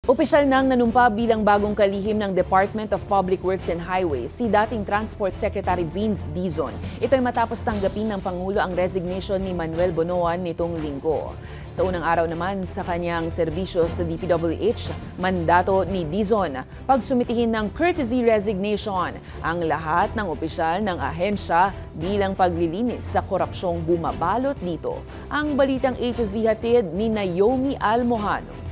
Opisyal nang nanumpa bilang bagong kalihim ng Department of Public Works and Highways si dating Transport Secretary Vince Dizon. Ito ay matapos tanggapin ng Pangulo ang resignation ni Manuel Bonoan nitong linggo. Sa unang araw naman sa kanyang serbisyo sa DPWH, mandato ni Dizon pagsumitihin ng courtesy resignation ang lahat ng opisyal ng ahensya bilang paglilinis sa korupsyong bumabalot dito. Ang balitang A to Z hatid ni Naomi Almojano.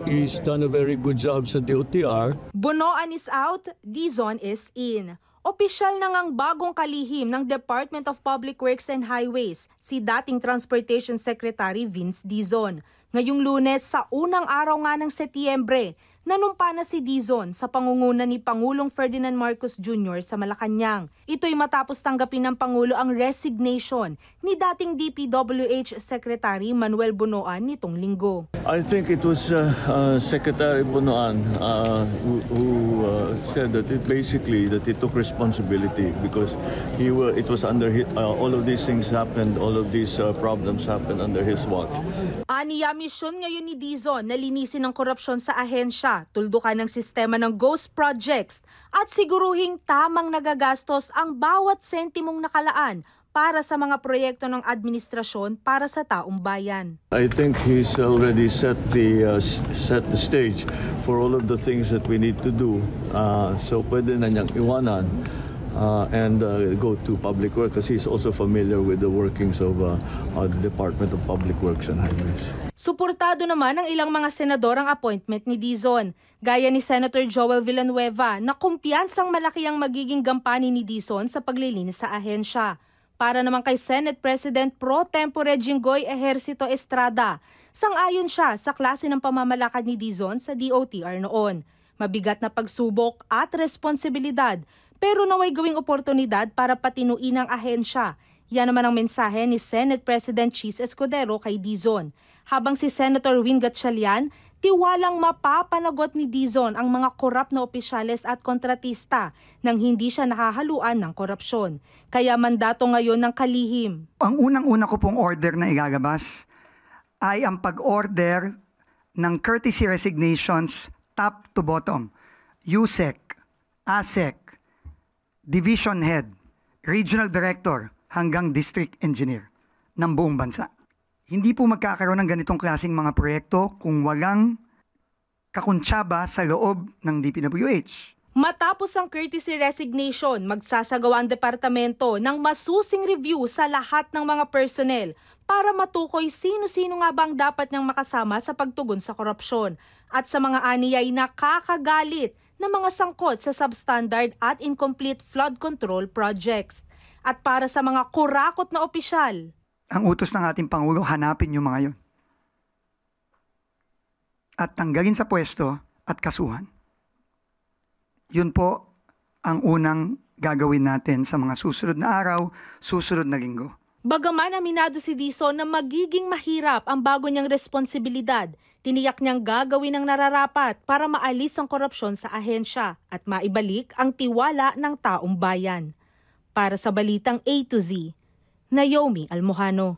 He's done a very good job sa DOTR. Bonoan is out, Dizon is in. Opisyal na ngang bagong kalihim ng Department of Public Works and Highways si dating Transportation Secretary Vince Dizon. Ngayong Lunes sa unang araw nga ng Setyembre, nanumpa na si Dizon sa pangunguna ni Pangulong Ferdinand Marcos Jr. sa Malacanang. Ito'y matapos tanggapin ng Pangulo ang resignation ni dating DPWH Secretary Manuel Bonoan nitong linggo. I think it was Secretary Bonoan who said that he took responsibility because it was under all of these things happened, all of these problems happened under his watch. Aniya misyon ngayon ni Dizon na linisin ang korupsyon sa ahensya, tuldukan ng sistema ng ghost projects at siguruhing tamang nagagastos ang bawat sentimong nakalaan para sa mga proyekto ng administrasyon para sa taong bayan. I think he's already set the stage for all of the things that we need to do. So pwede na niyang iwanan and go to public work kasi he's also familiar with the workings of the Department of Public Works and Highways. Suportado naman ng ilang mga senador ang appointment ni Dizon, gaya ni Senator Joel Villanueva na kumpiyansang malaki ang magiging gampanin ni Dizon sa paglilinis sa ahensya. Para naman kay Senate President Pro Tempore Jinggoy Ejercito Estrada, sang-ayon siya sa klase ng pamamalakad ni Dizon sa DOTR noon. Mabigat na pagsubok at responsibilidad, pero naway gawing oportunidad para patinuin ang ahensya. Yan naman ang mensahe ni Senate President Chis Escudero kay Dizon. Habang si Senator Win Gatchalian, tiwalang mapapanagot ni Dizon ang mga korap na opisyales at kontratista nang hindi siya nahahaluan ng korupsyon. Kaya mandato ngayon ng kalihim. Ang unang-una ko pong order na igagabas ay ang pag-order ng courtesy resignations top to bottom. USEC, ASEC, Division Head, Regional Director hanggang District Engineer ng buong bansa. Hindi po magkakaroon ng ganitong klaseng mga proyekto kung walang kakuntsaba sa loob ng DPWH. Matapos ang courtesy resignation, magsasagawa ang departamento ng masusing review sa lahat ng mga personnel para matukoy sino-sino nga bang dapat niyang makasama sa pagtugon sa korupsyon at sa mga aniyay nakakagalit na mga sangkot sa substandard at incomplete flood control projects. At para sa mga kurakot na opisyal, ang utos ng ating Pangulo, hanapin yung mga yun. At tanggalin sa pwesto at kasuhan. Yun po ang unang gagawin natin sa mga susunod na araw, susunod na linggo. Bagaman aminado si Dizon na magiging mahirap ang bago niyang responsibilidad, tiniyak niyang gagawin ang nararapat para maalis ang korupsyon sa ahensya at maibalik ang tiwala ng taong bayan. Para sa Balitang A to Z, Naomi Almojano.